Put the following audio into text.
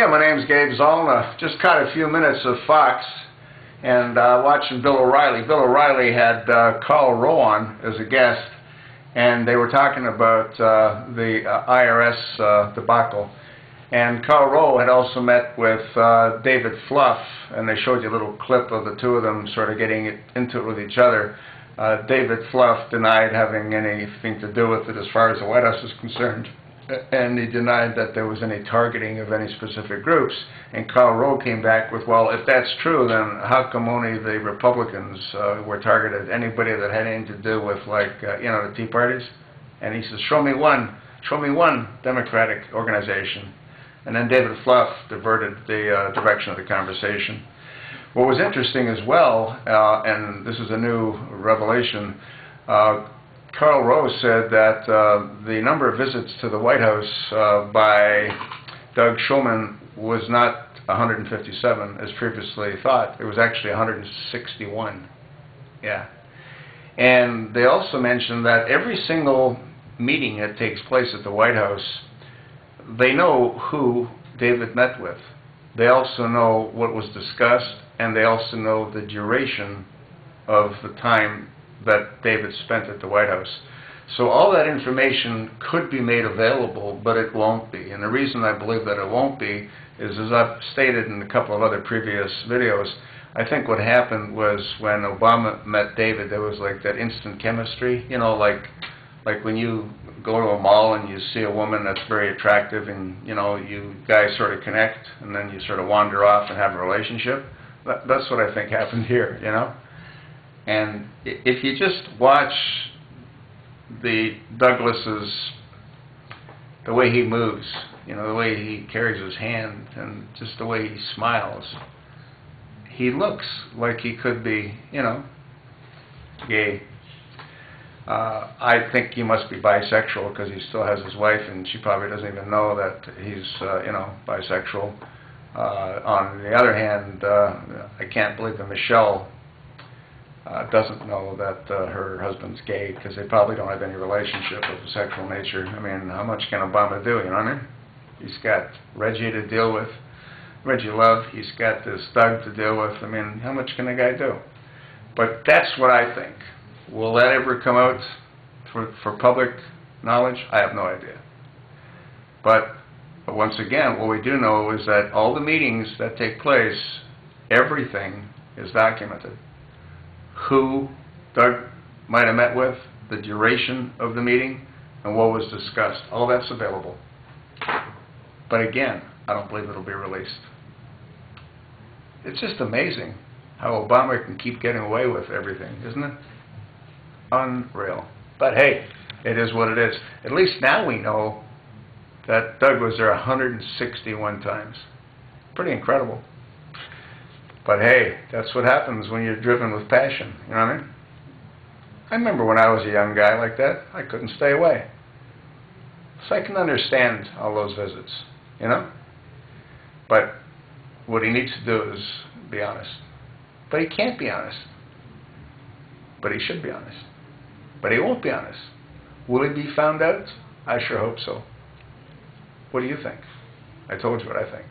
Yeah, my name's Gabe Zollner. Just caught a few minutes of Fox and watching Bill O'Reilly. Bill O'Reilly had Karl Rove on as a guest, and they were talking about the IRS debacle. And Karl Rove had also met with David Fluff, and they showed you a little clip of the two of them sort of getting into it with each other. David Fluff denied having anything to do with it as far as the White House is concerned, and he denied that there was any targeting of any specific groups. And Karl Rove came back with, well, if that's true, then how come only the Republicans were targeted? Anybody that had anything to do with, like, the Tea Parties? And he says, show me one Democratic organization. And then David Fluff diverted the direction of the conversation. What was interesting as well, and this is a new revelation, Karl Rove said that the number of visits to the White House by Doug Shulman was not 157 as previously thought. It was actually 161. Yeah. And they also mentioned that every single meeting that takes place at the White House, they know who David met with. They also know what was discussed, and they also know the duration of the time that David spent at the White House. So all that information could be made available, but it won't be. And the reason I believe that it won't be is, as I've stated in a couple of other previous videos, I think what happened was when Obama met David, there was like that instant chemistry, like when you go to a mall and you see a woman that's very attractive and, you guys sort of connect and then you sort of wander off and have a relationship. That's what I think happened here, And if you just watch the way he moves, the way he carries his hand and just the way he smiles, he looks like he could be, gay. I think he must be bisexual because he still has his wife and she probably doesn't even know that he's, bisexual. On the other hand, I can't believe that Michelle doesn't know that her husband's gay, because they probably don't have any relationship of a sexual nature. I mean, how much can Obama do, you know what I mean? He's got Reggie to deal with, Reggie Love, he's got this Doug to deal with. I mean, how much can the guy do? But that's what I think. Will that ever come out for public knowledge? I have no idea. But once again, what we do know is that all the meetings that take place, everything is documented. Who Doug might have met with, the duration of the meeting, and what was discussed. All that's available. But again, I don't believe it'll be released. It's just amazing how Obama can keep getting away with everything, isn't it? Unreal. But hey, it is what it is. At least now we know that Doug was there 161 times. Pretty incredible. But hey, that's what happens when you're driven with passion, you know what I mean? I remember when I was a young guy like that, I couldn't stay away. So I can understand all those visits, But what he needs to do is be honest. But he can't be honest. But he should be honest. But he won't be honest. Will he be found out? I sure hope so. What do you think? I told you what I think.